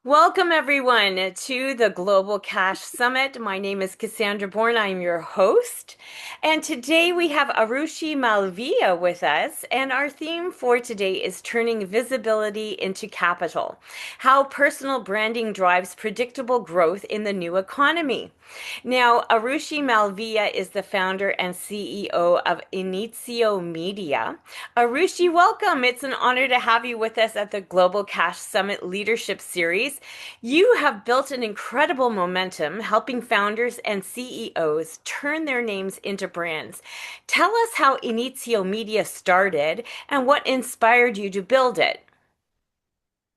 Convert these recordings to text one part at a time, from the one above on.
Welcome, everyone, to the Global Cash Summit. My name is Cassandra Bourne. I'm your host. And today we have Arushi Malviya with us. And our theme for today is turning visibility into capital, how personal branding drives predictable growth in the new economy. Now, Arushi Malviya is the founder and CEO of Inizio Media. Arushi, welcome. It's an honor to have you with us at the Global Cash Summit Leadership Series. You have built an incredible momentum helping founders and CEOs turn their names into brands. Tell us how Inizio Media started and what inspired you to build it.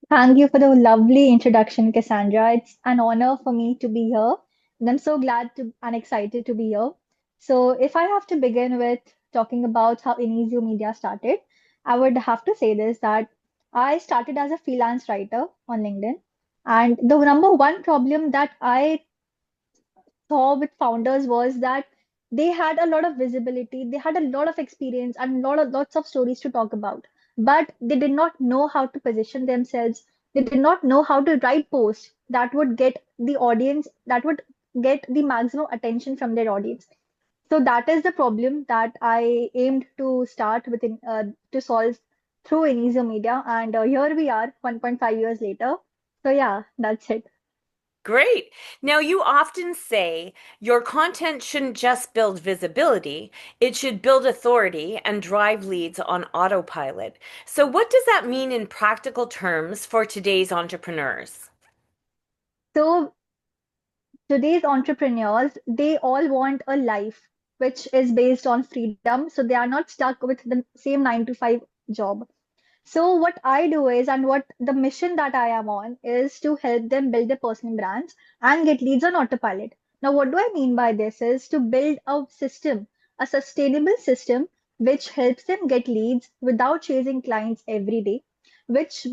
Thank you for the lovely introduction, Cassandra. It's an honor for me to be here, and I'm so glad to and excited to be here. So, if I have to begin with talking about how Inizio Media started, I would have to say this that I started as a freelance writer on LinkedIn, and the number one problem that I saw with founders was that they had a lot of visibility, they had a lot of experience and lots of stories to talk about, but they did not know how to position themselves. They did not know how to write posts that would get the audience, that would get the maximum attention from their audience. So that is the problem that I aimed to start within to solve through Inizio Media, and here we are, 1.5 years later. So yeah, that's it. Great. Now, you often say your content shouldn't just build visibility, it should build authority and drive leads on autopilot. So, what does that mean in practical terms for today's entrepreneurs? So today's entrepreneurs, they all want a life which is based on freedom. So they are not stuck with the same 9 to 5 job. So what I do is, and what the mission that I am on is to help them build their personal brands and get leads on autopilot. Now, what do I mean by this is to build a system, a sustainable system which helps them get leads without chasing clients every day, which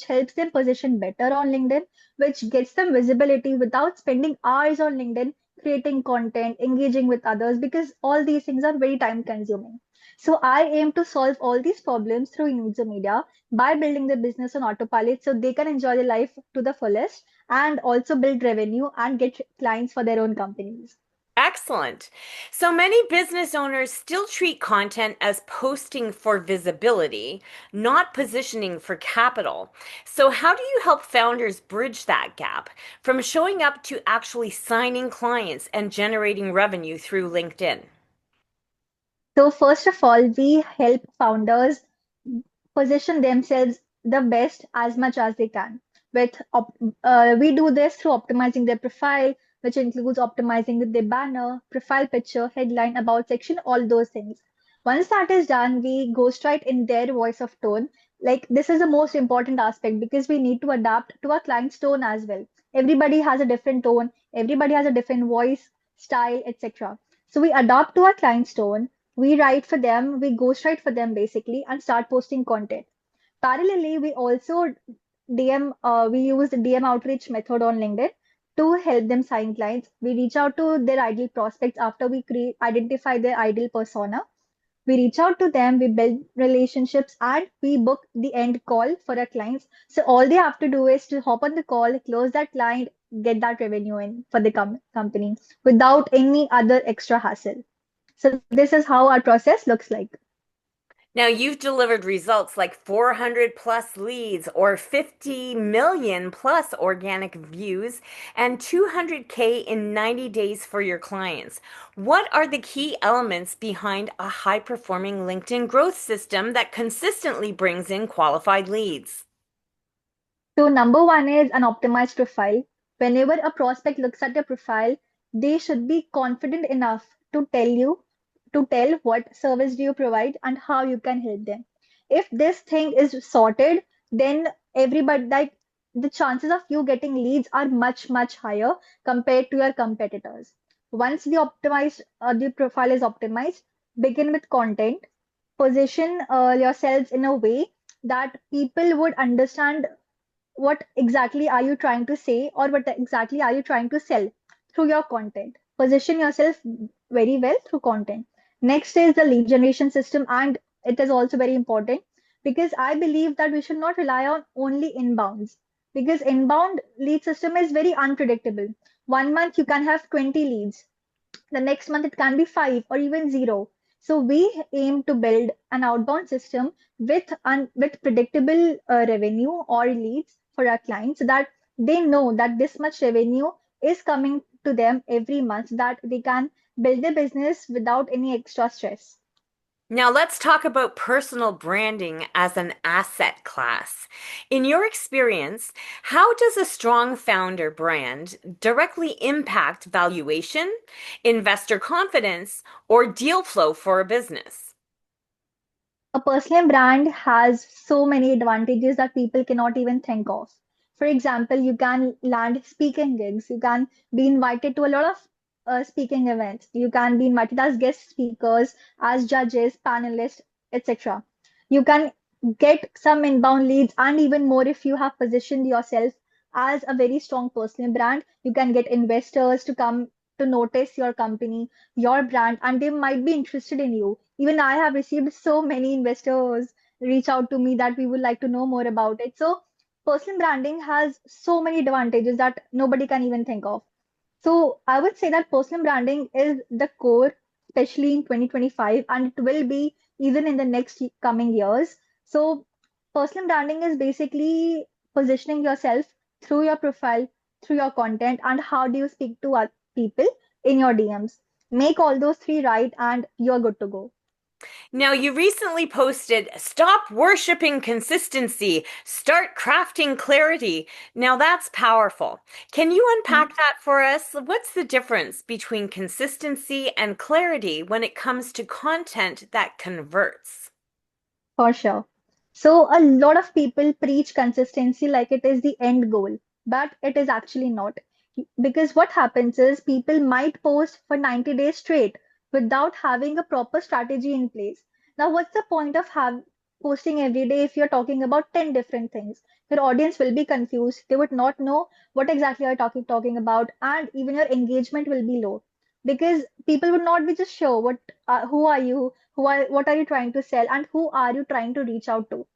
helps them position better on LinkedIn, which gets them visibility without spending hours on LinkedIn creating content, engaging with others, because all these things are very time consuming. So I aim to solve all these problems through Inizio Media by building the business on autopilot so they can enjoy their life to the fullest and also build revenue and get clients for their own companies. Excellent. So many business owners still treat content as posting for visibility, not positioning for capital. So, how do you help founders bridge that gap from showing up to actually signing clients and generating revenue through LinkedIn? So first of all, we help founders position themselves the best as much as they can. We do this through optimizing their profile, which includes optimizing their banner, profile picture, headline, about section, all those things. Once that is done, we go straight in their voice of tone. Like this is the most important aspect because we need to adapt to our client's tone as well. Everybody has a different tone, everybody has a different voice, style, etc. So we adapt to our client's tone, we write for them, we ghostwrite for them basically, and start posting content. Parallelly, we also we use the DM outreach method on LinkedIn to help them sign clients. We reach out to their ideal prospects after we identify their ideal persona. We reach out to them, we build relationships, and we book the end call for our clients. So all they have to do is to hop on the call, close that client, get that revenue in for the company without any other extra hassle. So this is how our process looks like. Now, you've delivered results like 400 plus leads or 50 million plus organic views and 200K in 90 days for your clients. What are the key elements behind a high performing LinkedIn growth system that consistently brings in qualified leads? So number one is an optimized profile. Whenever a prospect looks at your profile, they should be confident enough to tell what service do you provide and how you can help them. If this thing is sorted, then everybody like the chances of you getting leads are much higher compared to your competitors. Once the profile is optimized, begin with content. Position yourselves in a way that people would understand what exactly are you trying to say or what exactly are you trying to sell through your content. Position yourself very well through content. Next is the lead generation system, and it is also very important because I believe that we should not rely on only inbounds. because inbound lead system is very unpredictable. One month you can have 20 leads, the next month it can be 5 or even 0. So we aim to build an outbound system with predictable revenue or leads for our clients, so that they know that this much revenue is coming to them every month, so that they can build their business without any extra stress. Now, let's talk about personal branding as an asset class. In your experience, how does a strong founder brand directly impact valuation, investor confidence, or deal flow for a business? A personal brand has so many advantages that people cannot even think of. For example, you can land speaking gigs, you can be invited to a lot of speaking events, you can be invited as guest speakers, as judges, panelists, etc. You can get some inbound leads, and even more if you have positioned yourself as a very strong personal brand. You can get investors to come to notice your company, your brand, and they might be interested in you. Even I have received so many investors reach out to me that we would like to know more about it. So personal branding has so many advantages that nobody can even think of. So I would say that personal branding is the core, especially in 2025, and it will be even in the next coming years. So personal branding is basically positioning yourself through your profile, through your content, and how do you speak to other people in your DMs. Make all those three right, and you're good to go. Now, you recently posted, Stop worshiping consistency, start crafting clarity. Now, that's powerful. Can you unpack that for us? What's the difference between consistency and clarity when it comes to content that converts? For sure. So, a lot of people preach consistency like it is the end goal, but it is actually not. Because what happens is people might post for 90 days straight without having a proper strategy in place. Now, what's the point of posting every day if you're talking about 10 different things? Your audience will be confused. They would not know what exactly you're talking about, and even your engagement will be low because people would not be just sure who are you, what are you trying to sell, and who are you trying to reach out to.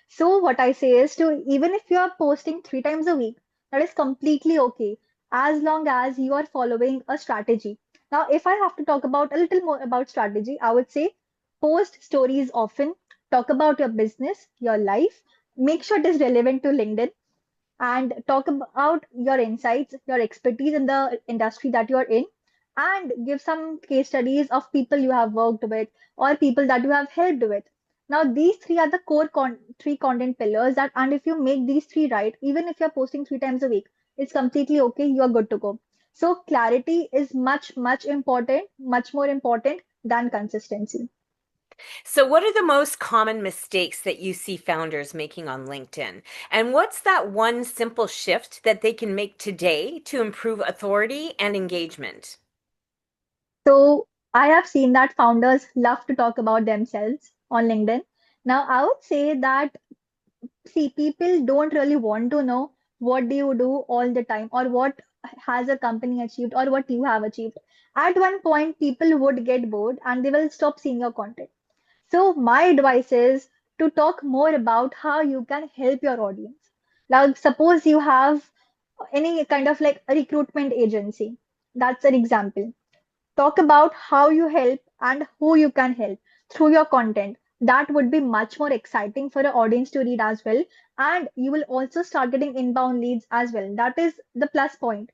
So what I say is, to even if you are posting 3 times a week, that is completely okay as long as you are following a strategy. Now, if I have to talk about a little more about strategy, I would say post stories often, talk about your business, your life, make sure it is relevant to LinkedIn, and talk about your insights, your expertise in the industry that you're in, and give some case studies of people you have worked with or people that you have helped with. Now, these three are the three content pillars that, and if you make these three right, even if you're posting 3 times a week, it's completely okay. You're good to go. So clarity is much, much important, much more important than consistency. So, what are the most common mistakes that you see founders making on LinkedIn? And what's that one simple shift that they can make today to improve authority and engagement? So I have seen that founders love to talk about themselves on LinkedIn. Now, I would say that, see, people don't really want to know what do you do all the time, or what has a company achieved, or what you have achieved. At one point, people would get bored and they will stop seeing your content. So my advice is to talk more about how you can help your audience. Like suppose you have any kind of like a recruitment agency. That's an example. Talk about how you help and who you can help through your content. That would be much more exciting for the audience to read as well. And you will also start getting inbound leads as well. That is the plus point.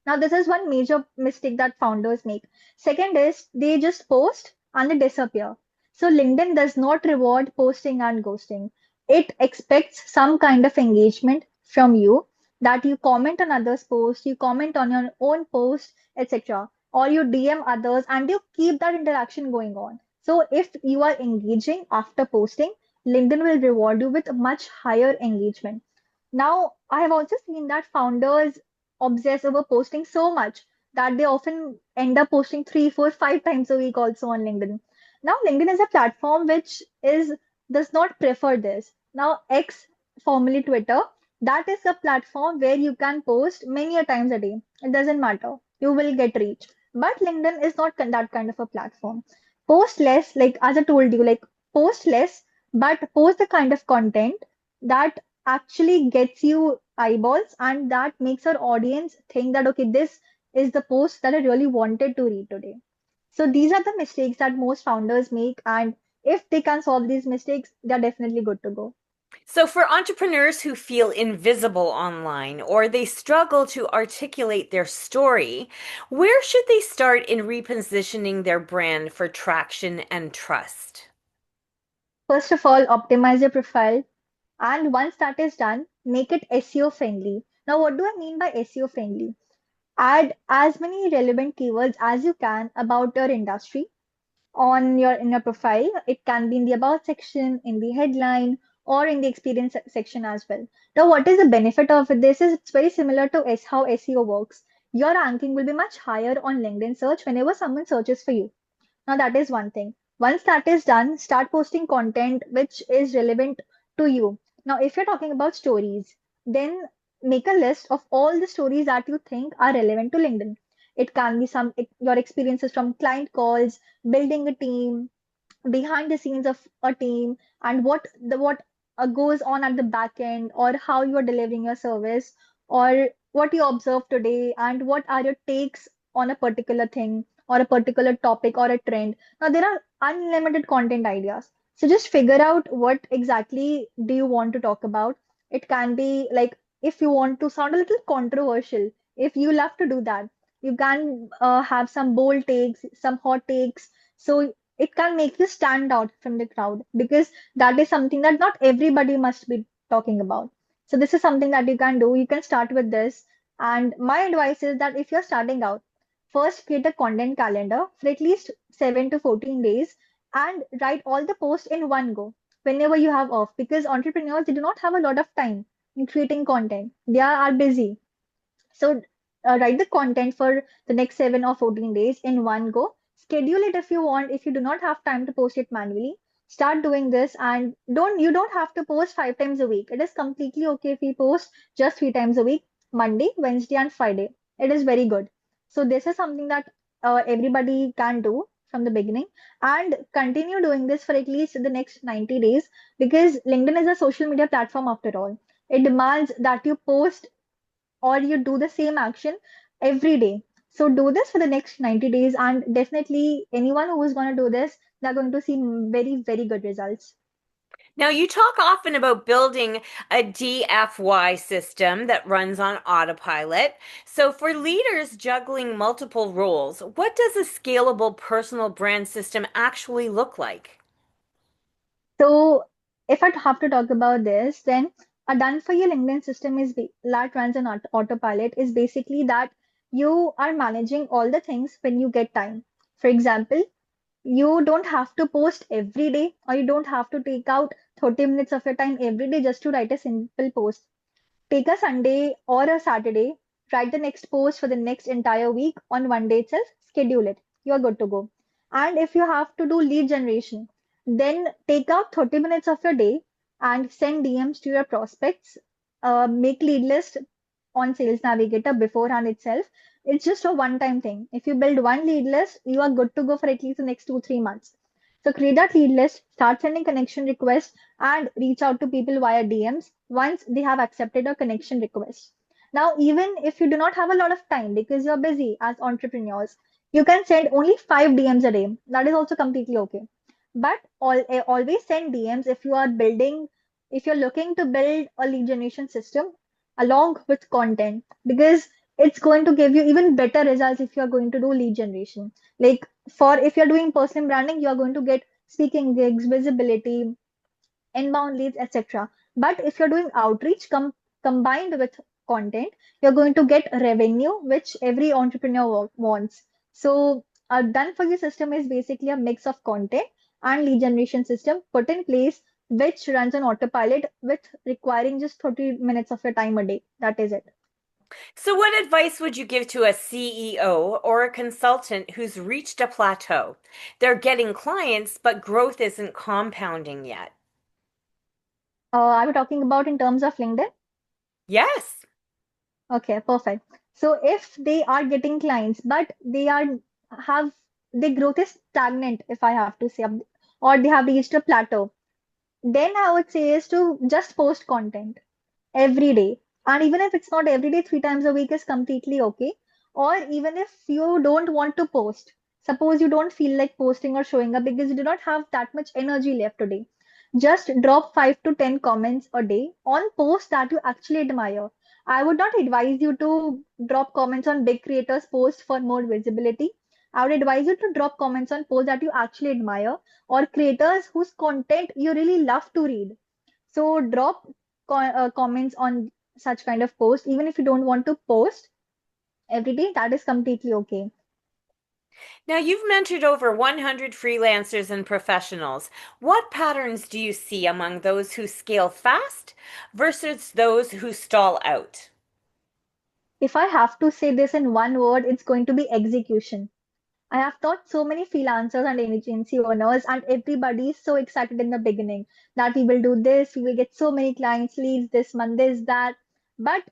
Now, this is one major mistake that founders make. Second is they just post and they disappear. So, LinkedIn does not reward posting and ghosting. It expects some kind of engagement from you, that you comment on others' posts, you comment on your own post, etc. Or you DM others and you keep that interaction going on. So, if you are engaging after posting, LinkedIn will reward you with much higher engagement. Now, I have also seen that founders obsess over posting so much that they often end up posting 3, 4, 5 times a week also on LinkedIn. Now, LinkedIn is a platform which is does not prefer this. Now, X, formerly Twitter, that is a platform where you can post many a times a day. It doesn't matter. You will get reach. But LinkedIn is not that kind of a platform. Post less, like as I told you, like post less, but post the kind of content that actually gets you eyeballs, and that makes our audience think that, okay, this is the post that I really wanted to read today. So these are the mistakes that most founders make, and if they can solve these mistakes, they're definitely good to go. So, for entrepreneurs who feel invisible online or they struggle to articulate their story, where should they start in repositioning their brand for traction and trust? First of all, optimize your profile, and once that is done, make it SEO friendly. Now, what do I mean by SEO friendly? Add as many relevant keywords as you can about your industry on your in your profile. It can be in the about section, in the headline, or in the experience section as well. Now, what is the benefit of this is it's very similar to how SEO works. Your ranking will be much higher on LinkedIn search whenever someone searches for you. Now, that is one thing. Once that is done, start posting content which is relevant to you. Now, if you're talking about stories, then make a list of all the stories that you think are relevant to LinkedIn. It can be your experiences from client calls, building a team, behind the scenes of a team, and what goes on at the back end, or how you are delivering your service, or what you observed today, and what are your takes on a particular thing or a particular topic or a trend. Now there are unlimited content ideas, so just figure out what exactly do you want to talk about. It can be like, if you want to sound a little controversial, if you love to do that, you can have some bold takes, some hot takes, so it can make you stand out from the crowd, because that is something that not everybody must be talking about. So this is something that you can do. You can start with this. And my advice is that if you're starting out, first create a content calendar for at least 7 to 14 days and write all the posts in one go whenever you have off, because entrepreneurs, they do not have a lot of time in creating content. They are busy. So write the content for the next 7 or 14 days in one go. Schedule it if you want. If you do not have time to post it manually, start doing this, and don't have to post 5 times a week. It is completely okay if you post just 3 times a week, Monday, Wednesday, and Friday. It is very good. So this is something that everybody can do from the beginning, and continue doing this for at least the next 90 days, because LinkedIn is a social media platform after all. It demands that you post or you do the same action every day. So do this for the next 90 days, and definitely anyone who is going to do this, they're going to see very, very good results. Now, you talk often about building a DFY system that runs on autopilot. So, for leaders juggling multiple roles, what does a scalable personal brand system actually look like? So if I have to talk about this, then a done for you LinkedIn system that runs on autopilot is basically that you are managing all the things when you get time. For example, you don't have to post every day, or you don't have to take out 30 minutes of your time every day just to write a simple post. Take a Sunday or a Saturday, write the next post for the next entire week on one day itself, schedule it. You are good to go. And if you have to do lead generation, then take out 30 minutes of your day and send DMs to your prospects. Make lead list on Sales Navigator beforehand itself. It's just a one-time thing. If you build one lead list, you are good to go for at least the next 2, 3 months. So create that lead list, start sending connection requests, and reach out to people via DMs once they have accepted a connection request. Now, even if you do not have a lot of time because you're busy as entrepreneurs, you can send only 5 DMs a day. That is also completely okay. But always send DMs if you're looking to build a lead generation system along with content, because it's going to give you even better results if you're going to do lead generation. Like, for if you're doing personal branding, you're going to get speaking gigs, visibility, inbound leads, etc. But if you're doing outreach combined with content, you're going to get revenue, which every entrepreneur wants. So a done for you system is basically a mix of content and lead generation system put in place, which runs on autopilot with requiring just 30 minutes of your time a day. That is it. So, what advice would you give to a CEO or a consultant who's reached a plateau? They're getting clients, but growth isn't compounding yet. Are we talking about in terms of LinkedIn? Yes. Okay, perfect. So if they are getting clients, but have their growth is stagnant, if I have to say, or they have reached a plateau, then I would say is to just post content every day. And even if it's not every day, 3 times a week is completely okay. Or even if you don't want to post, suppose you don't feel like posting or showing up because you do not have that much energy left today, just drop 5 to 10 comments a day on posts that you actually admire. I would not advise you to drop comments on big creators' posts for more visibility. I would advise you to drop comments on posts that you actually admire or creators whose content you really love to read. So drop comments on such kind of posts, even if you don't want to post every day, that is completely okay. Now, you've mentored over 100 freelancers and professionals. What patterns do you see among those who scale fast versus those who stall out? If I have to say this in one word, it's going to be execution. I have taught so many freelancers and agency owners, and everybody is so excited in the beginning that we will do this, we will get so many clients, leads this month, this, that. But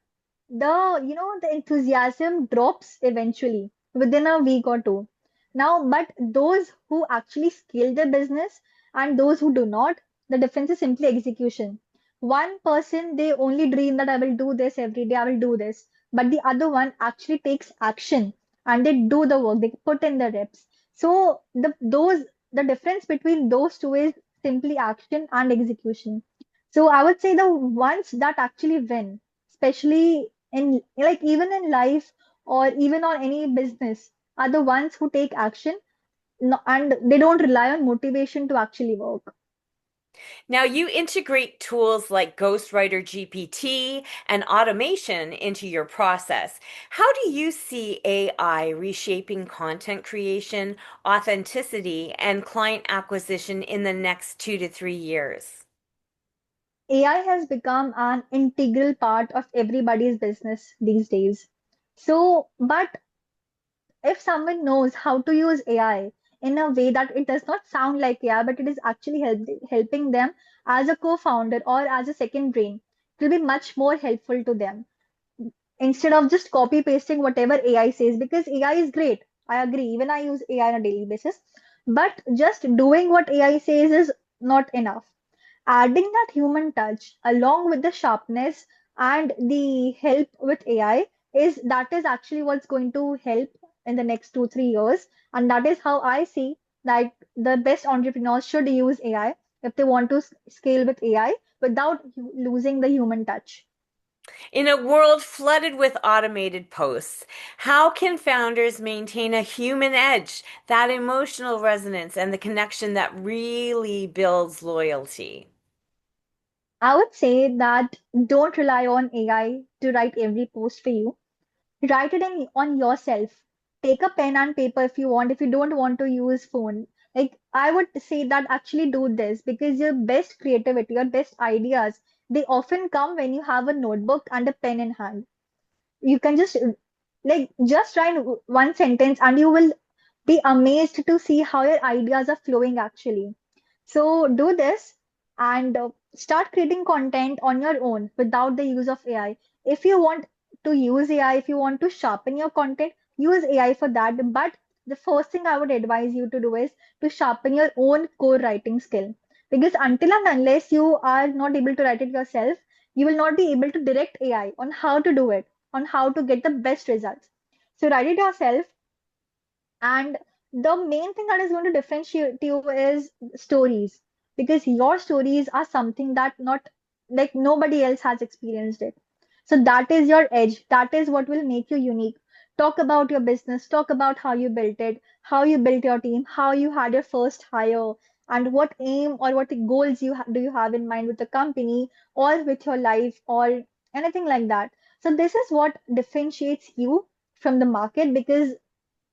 the enthusiasm drops eventually within a week or two. Now, but those who actually scale their business and those who do not, the difference is simply execution. One person, they only dream that I will do this every day, I will do this. But the other one actually takes action and they do the work, they put in the reps. So the difference between those two is simply action and execution. So I would say the ones that actually win, especially in like even in life or even on any business, are the ones who take action and they don't rely on motivation to actually work. Now, you integrate tools like Ghostwriter GPT and automation into your process. How do you see AI reshaping content creation, authenticity, and client acquisition in the next 2 to 3 years? AI has become an integral part of everybody's business these days. So, but if someone knows how to use AI in a way that it does not sound like AI, but it is actually helping them as a co-founder or as a second brain, it will be much more helpful to them instead of just copy pasting whatever AI says, because AI is great. I agree. Even I use AI on a daily basis, but just doing what AI says is not enough. Adding that human touch along with the sharpness and the help with AI is actually what's going to help in the next 2 3 years. And that is how I see that the best entrepreneurs should use AI if they want to scale with AI without losing the human touch. In a world flooded with automated posts, how can founders maintain a human edge, that emotional resonance, and the connection that really builds loyalty? I would say that don't rely on AI to write every post for you. Write it on yourself. Take a pen and paper if you want, if you don't want to use phone. Like I would say that actually do this because your best creativity, your best ideas, they often come when you have a notebook and a pen in hand. You can just write one sentence and you will be amazed to see how your ideas are flowing actually. So do this and start creating content on your own without the use of AI. If you want to use AI, if you want to sharpen your content, use AI for that. But the first thing I would advise you to do is to sharpen your own core writing skill. Because until and unless you are not able to write it yourself, you will not be able to direct AI on how to do it, on how to get the best results. So write it yourself, and the main thing that is going to differentiate you is stories, because your stories are something that not like nobody else has experienced it. So that is your edge. That is what will make you unique. Talk about your business, talk about how you built it, how you built your team, how you had your first hire, and what aim or what goals do you have in mind with the company or with your life or anything like that. So this is what differentiates you from the market, because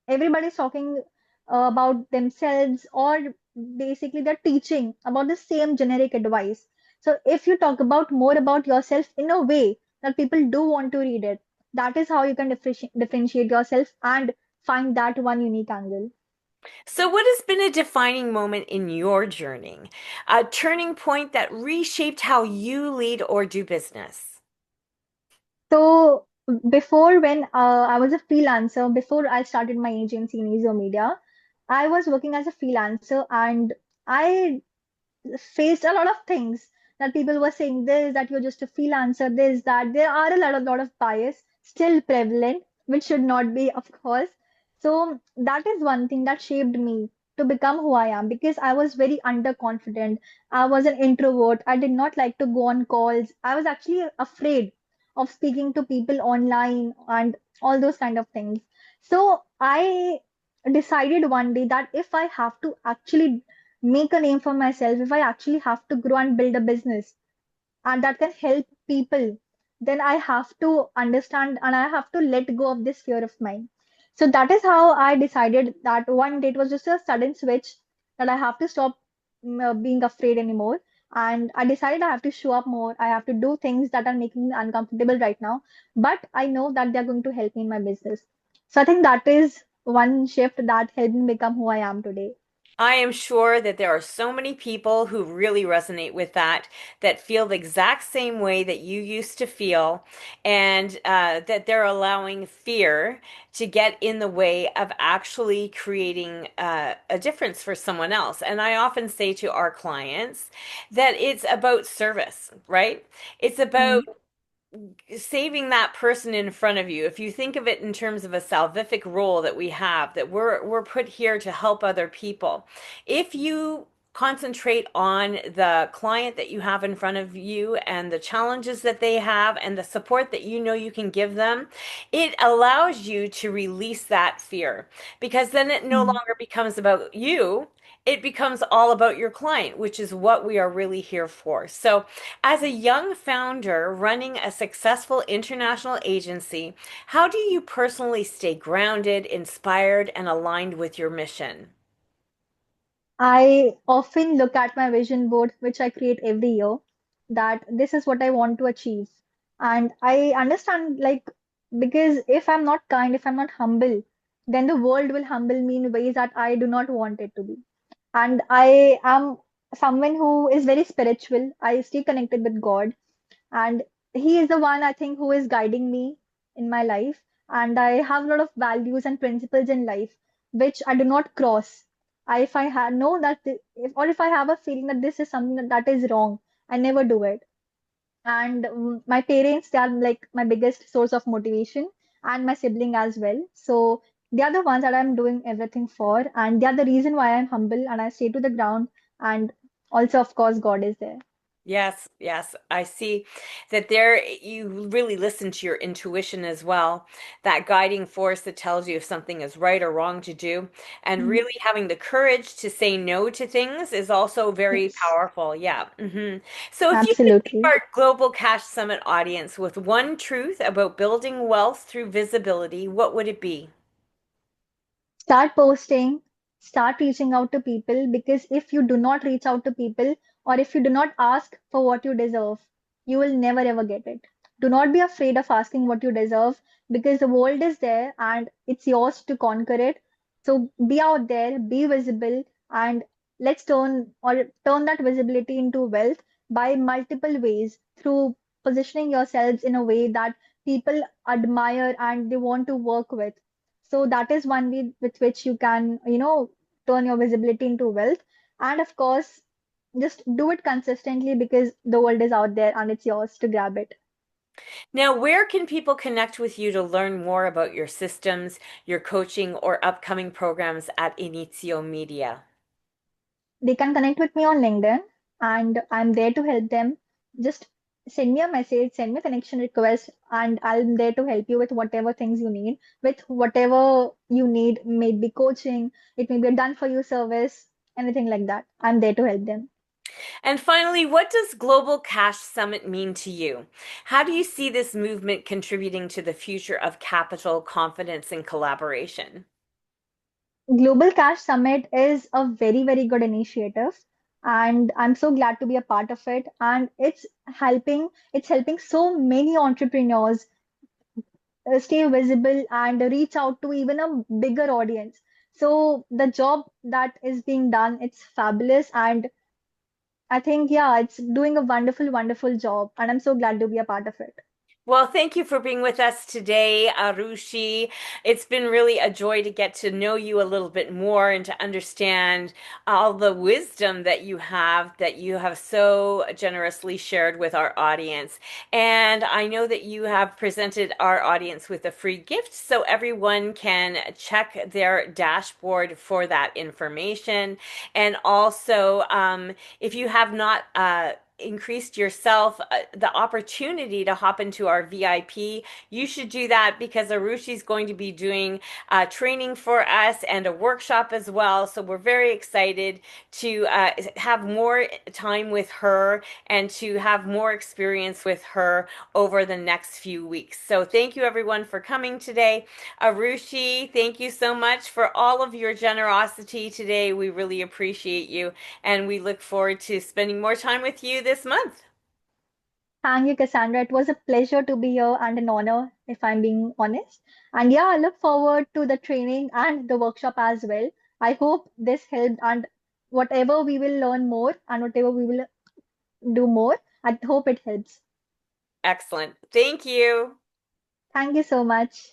everybody's talking about themselves, or basically they're teaching about the same generic advice. So if you talk about more about yourself in a way that people do want to read it, that is how you can differentiate yourself and find that one unique angle. So, what has been a defining moment in your journey? A turning point that reshaped how you lead or do business? So before, when I was a freelancer, before I started my agency in Inizio Media, I was working as a freelancer and I faced a lot of things. that people were saying this, that you're just a freelancer, this, that. There are a lot of bias still prevalent, which should not be, of course. So that is one thing that shaped me to become who I am, because I was very underconfident. I was an introvert. I did not like to go on calls. I was actually afraid of speaking to people online and all those kind of things. So I decided one day that if I have to actually make a name for myself, if I actually have to grow and build a business and that can help people, then I have to understand and I have to let go of this fear of mine. So that is how I decided that one day. It was just a sudden switch that I have to stop being afraid anymore. And I decided I have to show up more. I have to do things that are making me uncomfortable right now, but I know that they're going to help me in my business. So I think that is one shift that helped me become who I am today. I am sure that there are so many people who really resonate with that, that feel the exact same way that you used to feel, and that they're allowing fear to get in the way of actually creating a difference for someone else. And I often say to our clients that it's about service, right? It's about Mm. saving that person in front of you. If you think of it in terms of a salvific role that we have, that we're put here to help other people. If you concentrate on the client that you have in front of you and the challenges that they have and the support that you know you can give them, it allows you to release that fear, because then it no Mm. longer becomes about you. It becomes all about your client, which is what we are really here for. So as a young founder running a successful international agency, how do you personally stay grounded, inspired, and aligned with your mission? I often look at my vision board, which I create every year, that this is what I want to achieve. And I understand, like, because if I'm not kind, if I'm not humble, then the world will humble me in ways that I do not want it to be. And I am someone who is very spiritual. I stay connected with God, and he is the one I think who is guiding me in my life. And I have a lot of values and principles in life which I do not cross. If I know that if I have a feeling that this is something that is wrong, I never do it. And my parents, they are like my biggest source of motivation, and my sibling as well. So they are the ones that I'm doing everything for, and they are the reason why I'm humble and I stay to the ground. And also, of course, God is there. Yes, yes, I see that there you really listen to your intuition as well, that guiding force that tells you if something is right or wrong to do, and Mm. really having the courage to say no to things is also very Yes, powerful. Yeah. So if you could leave absolutely. our Global Cash Summit audience with one truth about building wealth through visibility, what would it be? Start posting, start reaching out to people, because if you do not reach out to people, or if you do not ask for what you deserve, you will never ever get it. Do not be afraid of asking what you deserve, because the world is there and it's yours to conquer it. So be out there, be visible, and let's turn that visibility into wealth by multiple ways, through positioning yourselves in a way that people admire and they want to work with. So that is one way with which you can, turn your visibility into wealth. And of course, just do it consistently, because the world is out there and it's yours to grab it. Now, where can people connect with you to learn more about your systems, your coaching, or upcoming programs at Inizio Media? They can connect with me on LinkedIn, and I'm there to help them. Just send me a message, send me a connection request, and I'm there to help you with whatever things you need, with whatever you need, maybe coaching, it may be a done for you service, anything like that. I'm there to help them. And finally, what does Global Cash Summit mean to you? How do you see this movement contributing to the future of capital, confidence, and collaboration? Global Cash Summit is a very, very good initiative, and I'm so glad to be a part of it. And it's helping so many entrepreneurs stay visible and reach out to even a bigger audience. So the job that is being done, it's fabulous, and I think, yeah, it's doing a wonderful, wonderful job, and I'm so glad to be a part of it. Well, thank you for being with us today, Arushi. It's been really a joy to get to know you a little bit more and to understand all the wisdom that you have so generously shared with our audience. And I know that you have presented our audience with a free gift, so everyone can check their dashboard for that information. And also, if you have not increased yourself the opportunity to hop into our VIP, you should do that because Arushi's going to be doing training for us and a workshop as well. So we're very excited to have more time with her and to have more experience with her over the next few weeks. So thank you everyone for coming today. Arushi, thank you so much for all of your generosity today. We really appreciate you and we look forward to spending more time with you this month. Thank you, Cassandra. It was a pleasure to be here and an honor, if I'm being honest. And yeah, I look forward to the training and the workshop as well. I hope this helped, and whatever we will learn more and whatever we will do more, I hope it helps. Excellent. Thank you. Thank you so much.